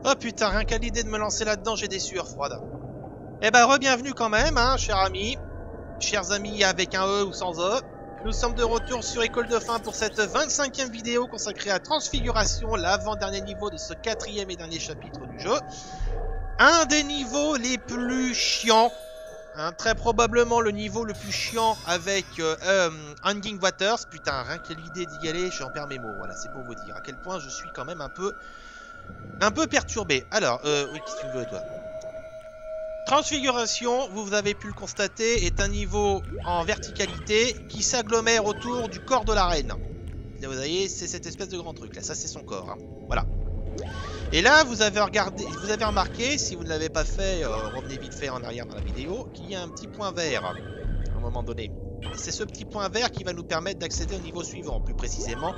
Oh putain, rien qu'à l'idée de me lancer là-dedans, j'ai des sueurs froides. Eh ben, re-bienvenue quand même, hein, chers amis. Chers amis avec un E ou sans E. Nous sommes de retour sur École de Fin pour cette 25e vidéo consacrée à Transfiguration, l'avant-dernier niveau de ce 4e et dernier chapitre du jeu. Un des niveaux les plus chiants. Hein, très probablement le niveau le plus chiant avec Hanging Waters. Putain, rien que l'idée d'y aller, j'en perds mes mots. Voilà, c'est pour vous dire à quel point je suis quand même un peu perturbé. Alors, oui, qu'est-ce que tu veux, toi? Transfiguration, vous avez pu le constater, est un niveau en verticalité qui s'agglomère autour du corps de la reine. Là, vous voyez, c'est cette espèce de grand truc là, ça c'est son corps. Hein. Voilà. Et là, vous avez remarqué, si vous ne l'avez pas fait, revenez vite fait en arrière dans la vidéo, qu'il y a un petit point vert à un moment donné. C'est ce petit point vert qui va nous permettre d'accéder au niveau suivant, plus précisément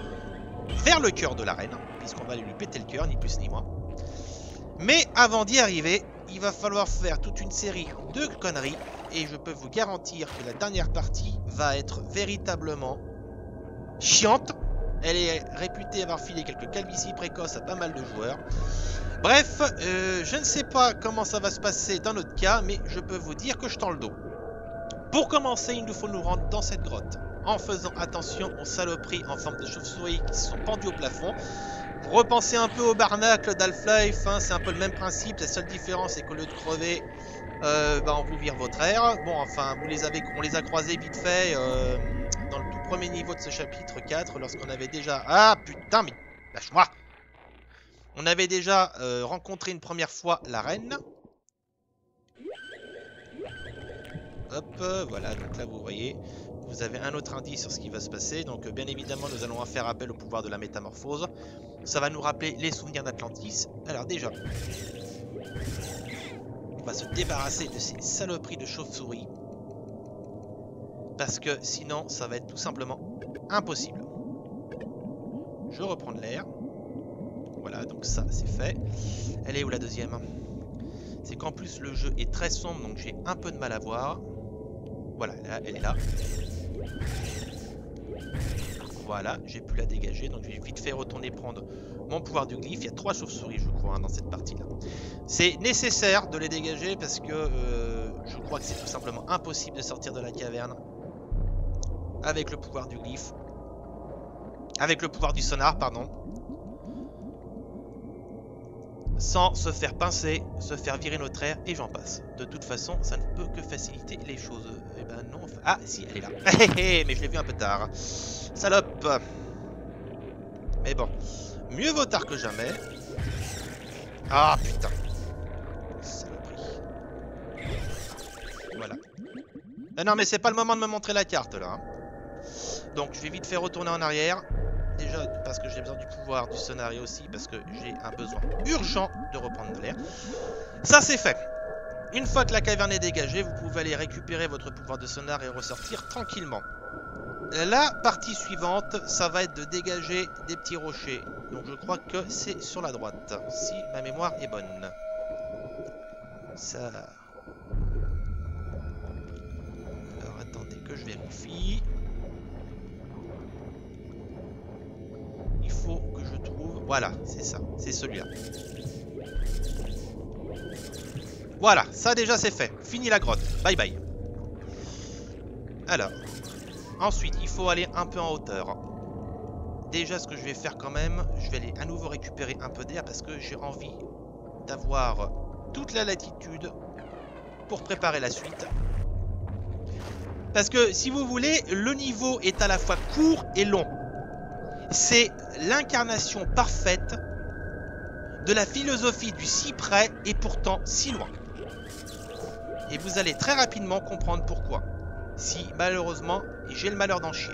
vers le cœur de la reine, puisqu'on va lui péter le cœur, ni plus ni moins. Mais avant d'y arriver, il va falloir faire toute une série de conneries, et je peux vous garantir que la dernière partie va être véritablement chiante. Elle est réputée avoir filé quelques calvities précoces à pas mal de joueurs. Bref, je ne sais pas comment ça va se passer dans notre cas, mais je peux vous dire que je tends le dos. Pour commencer, il nous faut nous rendre dans cette grotte, en faisant attention aux saloperies en forme de chauve-souris qui sont pendues au plafond. Vous repensez un peu au barnacle d'Half-Life, hein, c'est un peu le même principe, la seule différence c'est qu'au lieu de crever, on vous vire votre air. Bon, enfin, on les a croisés vite fait dans le tout premier niveau de ce chapitre 4, lorsqu'on avait déjà... Ah putain, mais lâche-moi! On avait déjà rencontré une première fois la reine. Hop, voilà, donc là vous voyez, vous avez un autre indice sur ce qui va se passer. Donc bien évidemment, nous allons faire appel au pouvoir de la métamorphose. Ça va nous rappeler les souvenirs d'Atlantis. Alors déjà, on va se débarrasser de ces saloperies de chauve-souris. Parce que sinon, ça va être tout simplement impossible. Je reprends de l'air. Voilà, donc ça c'est fait. Elle est où la deuxième? C'est qu'en plus le jeu est très sombre, donc j'ai un peu de mal à voir. Voilà, là, elle est là. Voilà, j'ai pu la dégager, donc je vais vite fait retourner prendre mon pouvoir du glyphe. Il y a 3 chauves-souris, je crois, hein, dans cette partie-là. C'est nécessaire de les dégager parce que je crois que c'est tout simplement impossible de sortir de la caverne avec le pouvoir du glyphe. Avec le pouvoir du sonar, pardon. Sans se faire pincer, se faire virer notre air, et j'en passe. De toute façon, ça ne peut que faciliter les choses. Eh ben non... Ah, si, elle est là. Mais je l'ai vu un peu tard. Salope. Mais bon, mieux vaut tard que jamais. Ah, putain. Saloperie. Voilà. Ah non, mais c'est pas le moment de me montrer la carte, là. Donc, je vais vite faire retourner en arrière. Déjà parce que j'ai besoin du pouvoir du sonar et aussi parce que j'ai un besoin urgent de reprendre de l'air. Ça c'est fait. Une fois que la caverne est dégagée, vous pouvez aller récupérer votre pouvoir de sonar et ressortir tranquillement. La partie suivante, ça va être de dégager des petits rochers. Donc je crois que c'est sur la droite, si ma mémoire est bonne. Ça... Alors attendez que je vérifie. Faut que je trouve... Voilà, c'est ça, c'est celui-là. Voilà, ça déjà c'est fait. Fini la grotte, bye bye. Alors, ensuite, il faut aller un peu en hauteur. Déjà, ce que je vais faire quand même, je vais aller à nouveau récupérer un peu d'air parce que j'ai envie d'avoir toute la latitude pour préparer la suite. Parce que, si vous voulez, le niveau est à la fois court et long. C'est l'incarnation parfaite de la philosophie du si près et pourtant si loin. Et vous allez très rapidement comprendre pourquoi. Si malheureusement j'ai le malheur d'en chier.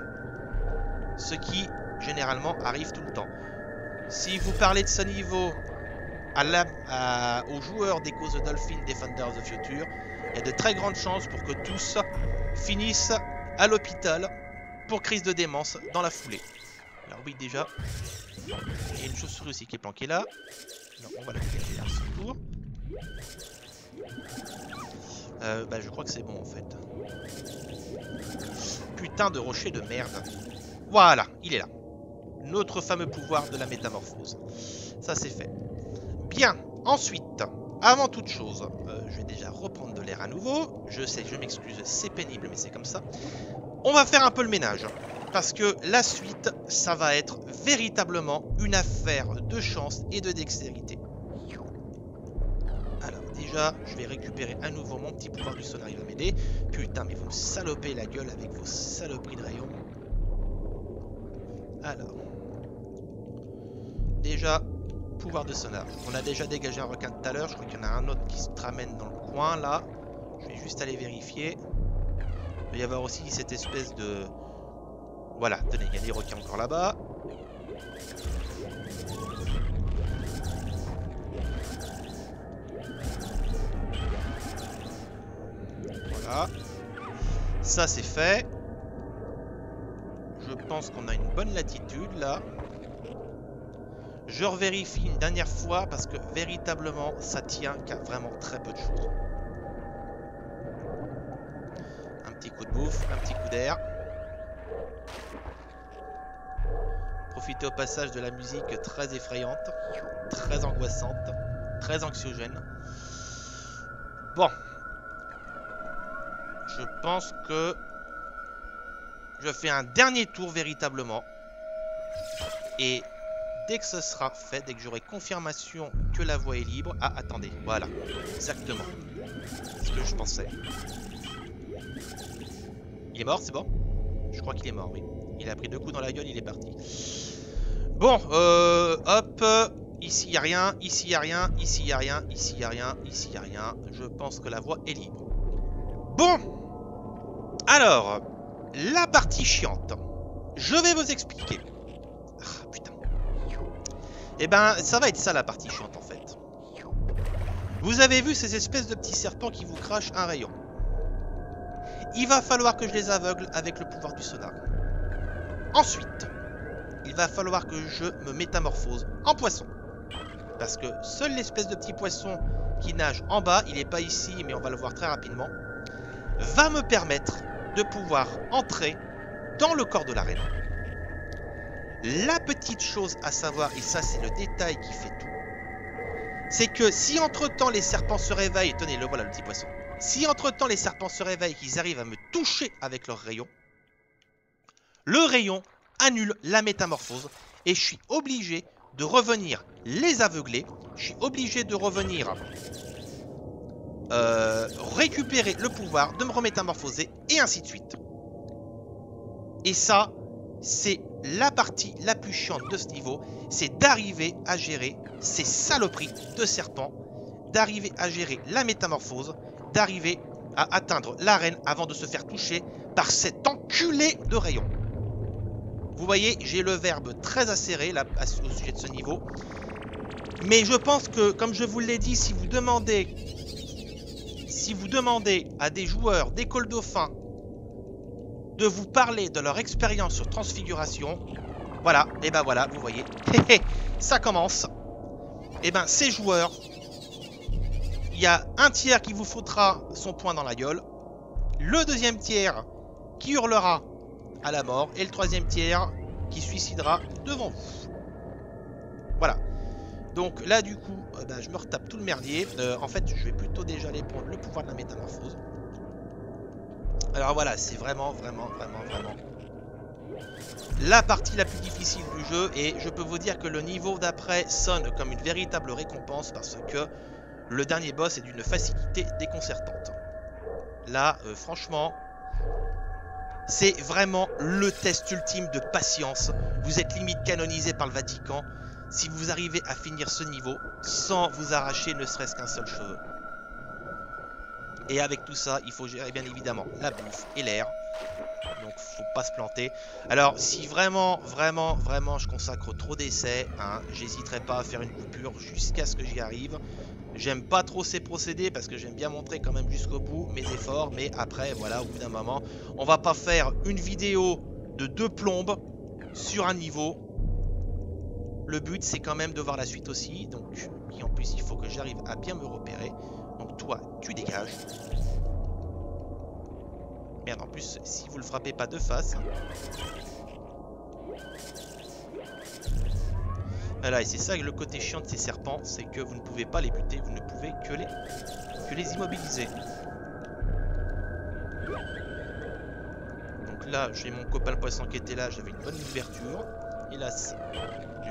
Ce qui généralement arrive tout le temps. Si vous parlez de ce niveau aux joueurs d'Echo the Dolphin Defender of the Future, il y a de très grandes chances pour que tous finissent à l'hôpital pour crise de démence dans la foulée. Alors oui, déjà, il y a une chauve-souris aussi qui est planquée là. Alors, on va la dégager à son tour. Je crois que c'est bon en fait. Putain de rocher de merde. Voilà, il est là. Notre fameux pouvoir de la métamorphose. Ça c'est fait. Bien. Ensuite, avant toute chose, je vais déjà reprendre de l'air à nouveau. Je sais, je m'excuse, c'est pénible, mais c'est comme ça. On va faire un peu le ménage. Parce que la suite, ça va être véritablement une affaire de chance et de dextérité. Alors déjà, je vais récupérer à nouveau mon petit pouvoir du sonar, il va m'aider. Putain, mais vous me salopez la gueule avec vos saloperies de rayons. Alors. Déjà, pouvoir de sonar. On a déjà dégagé un requin tout à l'heure. Je crois qu'il y en a un autre qui se ramène dans le coin, là. Je vais juste aller vérifier. Il va y avoir aussi cette espèce de... Voilà, tenez, il y a des requins encore là-bas. Voilà. Ça, c'est fait. Je pense qu'on a une bonne latitude, là. Je revérifie une dernière fois parce que véritablement ça tient qu'à vraiment très peu de choses. Un petit coup de bouffe, un petit coup d'air. Profitez au passage de la musique très effrayante, très angoissante, très anxiogène. Bon. Je pense que je fais un dernier tour véritablement. Et... dès que ce sera fait, dès que j'aurai confirmation que la voie est libre... Ah, attendez, voilà, exactement. C'est ce que je pensais. Il est mort, c'est bon? Je crois qu'il est mort, oui. Il a pris 2 coups dans la gueule, il est parti. Bon, hop, ici il n'y a rien, ici il n'y a rien, ici il n'y a rien, ici il n'y a rien, ici il n'y a rien. Je pense que la voie est libre. Bon, alors, la partie chiante. Je vais vous expliquer. Ah, putain. Eh ben, ça va être ça la partie chiante en fait. Vous avez vu ces espèces de petits serpents qui vous crachent un rayon. Il va falloir que je les aveugle avec le pouvoir du sonar. Ensuite, il va falloir que je me métamorphose en poisson. Parce que seule l'espèce de petit poisson qui nage en bas, il n'est pas ici mais on va le voir très rapidement, va me permettre de pouvoir entrer dans le corps de la reine. La petite chose à savoir, et ça c'est le détail qui fait tout, c'est que si entre-temps les serpents se réveillent, tenez, le voilà le petit poisson, si entre-temps les serpents se réveillent et qu'ils arrivent à me toucher avec leur rayon, le rayon annule la métamorphose et je suis obligé de revenir les aveugler, je suis obligé de revenir récupérer le pouvoir, de me remétamorphoser et ainsi de suite. Et ça, c'est la partie la plus chiante de ce niveau, c'est d'arriver à gérer ces saloperies de serpents, d'arriver à gérer la métamorphose, d'arriver à atteindre l'arène avant de se faire toucher par cet enculé de rayon. Vous voyez, j'ai le verbe très acéré là, au sujet de ce niveau. Mais je pense que, comme je vous l'ai dit, si vous demandez à des joueurs d'école dauphin de vous parler de leur expérience sur Transfiguration, voilà, et ben voilà, vous voyez, ça commence. Et ben ces joueurs, il y a un tiers qui vous foutra son poing dans la gueule, le deuxième tiers qui hurlera à la mort, et le troisième tiers qui suicidera devant vous. Voilà. Donc là du coup, ben, je me retape tout le merdier. En fait, je vais plutôt déjà aller prendre le pouvoir de la métamorphose. Alors voilà, c'est vraiment la partie la plus difficile du jeu. Et je peux vous dire que le niveau d'après sonne comme une véritable récompense parce que le dernier boss est d'une facilité déconcertante. Là, franchement, c'est vraiment le test ultime de patience. Vous êtes limite canonisé par le Vatican si vous arrivez à finir ce niveau sans vous arracher ne serait-ce qu'un seul cheveu. Et avec tout ça, il faut gérer bien évidemment la bouffe et l'air. Donc faut pas se planter. Alors si vraiment je consacre trop d'essais, hein, j'hésiterai pas à faire une coupure jusqu'à ce que j'y arrive. J'aime pas trop ces procédés parce que j'aime bien montrer quand même jusqu'au bout mes efforts. Mais après voilà, au bout d'un moment, on va pas faire une vidéo de 2 plombes sur un niveau. Le but c'est quand même de voir la suite aussi. Donc, et en plus il faut que j'arrive à bien me repérer. Donc toi, tu dégages. Merde, en plus, si vous le frappez pas de face. Voilà, et c'est ça le côté chiant de ces serpents, c'est que vous ne pouvez pas les buter, vous ne pouvez que les immobiliser. Donc là, j'ai mon copain le poisson qui était là, j'avais une bonne ouverture. Hélas,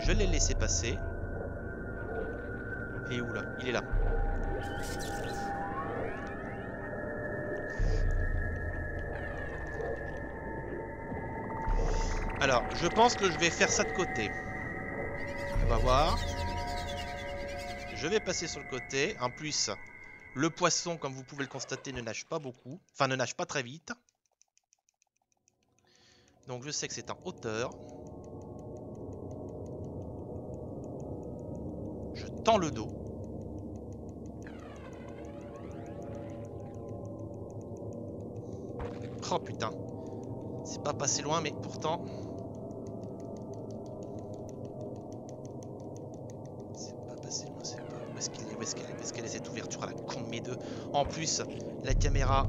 je l'ai laissé passer. Il est où là? Il est là. Alors, je pense que je vais faire ça de côté. On va voir. Je vais passer sur le côté. En plus, le poisson, comme vous pouvez le constater, ne nage pas beaucoup. Enfin, ne nage pas très vite. Donc je sais que c'est en hauteur. Je tends le dos. Oh putain. C'est pas passé loin, mais pourtant... Est-ce qu'elle est cette ouverture à la con de mes deux? En plus, la caméra...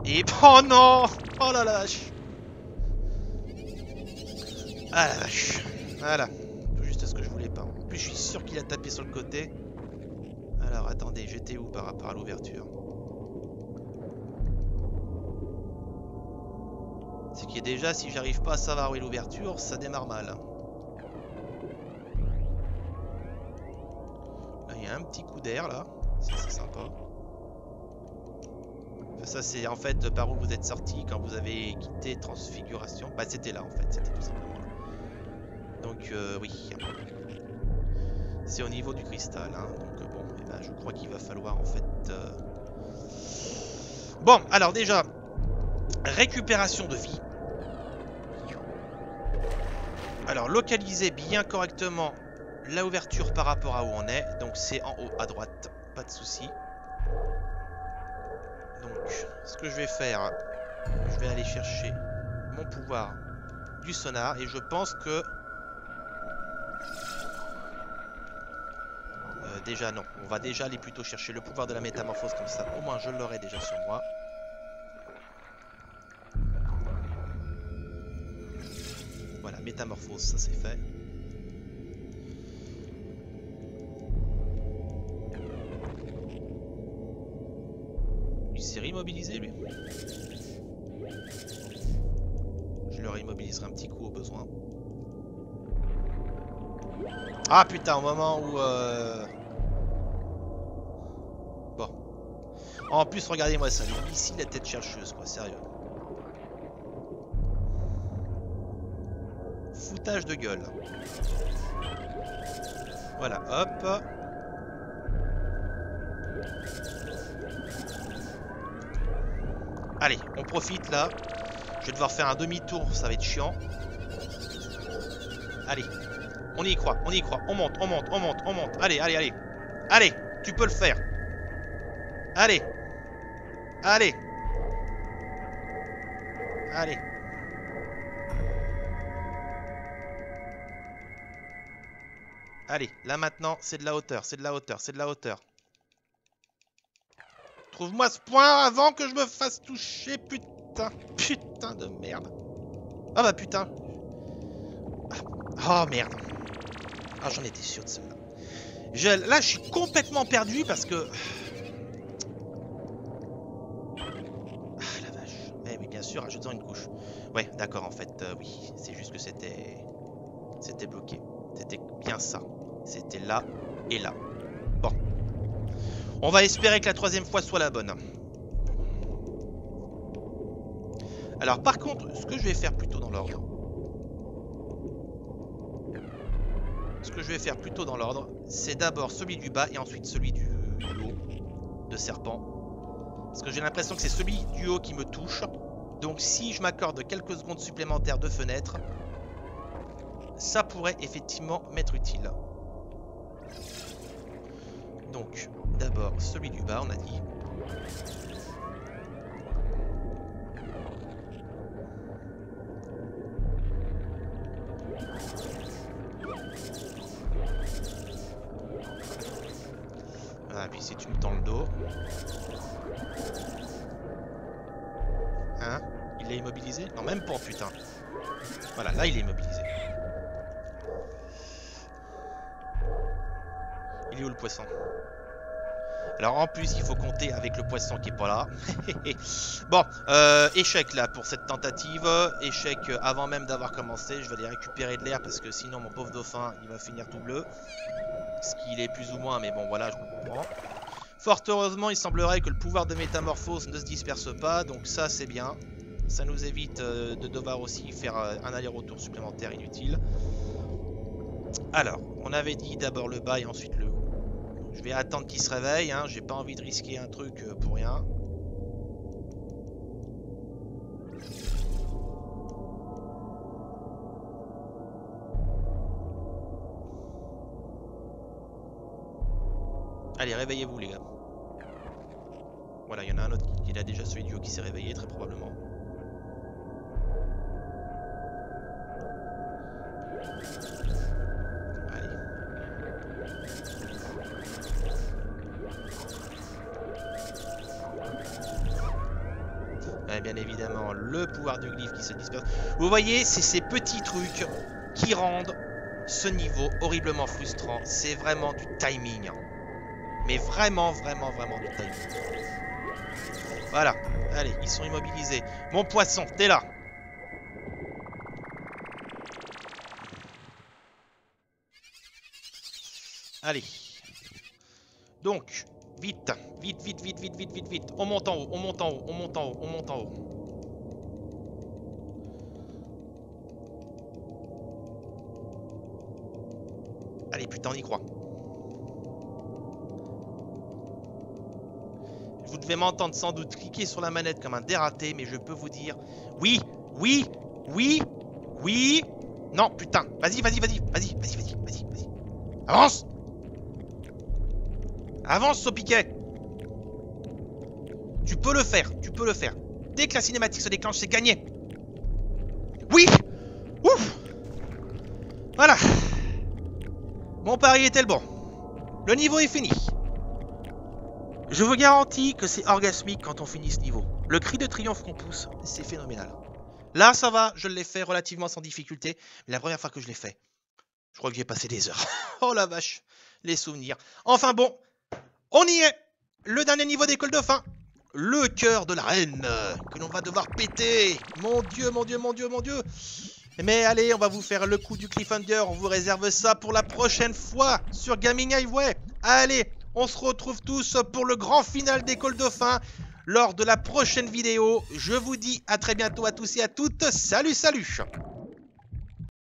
Et... Oh non! Oh la vache! Ah la vache! Voilà. Tout juste ce que je voulais pas. En plus, je suis sûr qu'il a tapé sur le côté. Alors, attendez, j'étais où par rapport à l'ouverture? C'est qu'il y a déjà, si j'arrive pas à savoir où est l'ouverture, ça démarre mal. Là, il y a un petit coup d'air, là. Ça, c'est sympa. Ça, c'est en fait par où vous êtes sorti quand vous avez quitté Transfiguration. Bah, c'était là, en fait. C'était tout simplement là. Donc, oui. C'est au niveau du cristal. Hein. Donc, bon, eh ben, je crois qu'il va falloir, en fait... Bon, alors déjà, récupération de vie. Alors, localiser bien correctement la ouverture par rapport à où on est. Donc, c'est en haut à droite. Pas de souci. Donc, ce que je vais faire, je vais aller chercher mon pouvoir du sonar. Et je pense que... déjà, non. On va déjà aller plutôt chercher le pouvoir de la métamorphose. Comme ça, au moins, je l'aurai déjà sur moi. Voilà, métamorphose, ça c'est fait. Il s'est réimmobilisé lui. Je le réimmobiliserai un petit coup au besoin. Ah putain, au moment où... Bon. En plus, regardez-moi ça, les missiles, la tête chercheuse, quoi, sérieux. Foutage de gueule. Voilà, hop. Allez, on profite là. Je vais devoir faire un demi-tour, ça va être chiant. Allez, on y croit, on y croit. On monte, on monte, on monte, on monte. Allez, allez, allez. Allez, tu peux le faire. Allez. Allez. Allez. Allez, là maintenant, c'est de la hauteur, c'est de la hauteur, c'est de la hauteur. Trouve-moi ce point avant que je me fasse toucher, putain. Putain de merde. Ah bah putain. Ah, oh merde. Ah, j'en étais sûr de celle-là. Là, je suis complètement perdu parce que... Ah la vache. Eh oui, bien sûr, ajoute-en une couche. Ouais, d'accord, en fait, oui. C'est juste que c'était... C'était bloqué. C'était bien ça. C'était là et là. Bon. On va espérer que la troisième fois soit la bonne. Alors par contre, ce que je vais faire plutôt dans l'ordre... Ce que je vais faire plutôt dans l'ordre, c'est d'abord celui du bas et ensuite celui du haut de serpent. Parce que j'ai l'impression que c'est celui du haut qui me touche. Donc si je m'accorde quelques secondes supplémentaires de fenêtre, ça pourrait effectivement m'être utile. Donc, d'abord celui du bas, on a dit. Voilà, puis si tu me tends le dos. Hein? Il est immobilisé? Non, même pas, putain. Voilà, là il est immobilisé. Il est où le poisson? Alors en plus il faut compter avec le poisson qui est pas là. Bon, échec là pour cette tentative. Échec avant même d'avoir commencé. Je vais aller récupérer de l'air parce que sinon mon pauvre dauphin il va finir tout bleu. Ce qu'il est plus ou moins, mais bon voilà, je comprends. Fort heureusement il semblerait que le pouvoir de métamorphose ne se disperse pas. Donc ça c'est bien. Ça nous évite de devoir aussi faire un aller-retour supplémentaire inutile. Alors, on avait dit d'abord le bas et ensuite le haut. Je vais attendre qu'il se réveille, hein. J'ai pas envie de risquer un truc pour rien. Allez, réveillez-vous les gars. Voilà, il y en a un autre qui a déjà celui du haut qui s'est réveillé très probablement. Bien évidemment le pouvoir du glyphe qui se disperse. Vous voyez, c'est ces petits trucs qui rendent ce niveau horriblement frustrant. C'est vraiment du timing. Mais vraiment du timing. Voilà, allez, ils sont immobilisés. Mon poisson, t'es là. Allez. Donc, vite. Vite. On monte en haut, on monte en haut. Allez, putain, on y croit. Vous devez m'entendre sans doute cliquer sur la manette comme un dératé, mais je peux vous dire... Oui. Non, putain. Vas-y. Avance, Saupiquet. Tu peux le faire. Dès que la cinématique se déclenche, c'est gagné. Oui. Ouf. Voilà. Mon pari était le bon. Le niveau est fini. Je vous garantis que c'est orgasmique quand on finit ce niveau. Le cri de triomphe qu'on pousse, c'est phénoménal. Là, ça va, je l'ai fait relativement sans difficulté. Mais la première fois que je l'ai fait, je crois que j'ai passé des heures. Oh la vache, les souvenirs. Enfin bon, on y est. Le dernier niveau d'école dauphin. Le cœur de la reine que l'on va devoir péter. Mon dieu. Mais allez, on va vous faire le coup du cliffhanger. On vous réserve ça pour la prochaine fois sur Gaming Highway. Allez, on se retrouve tous pour le grand final d'école dauphin lors de la prochaine vidéo. Je vous dis à très bientôt à tous et à toutes. Salut.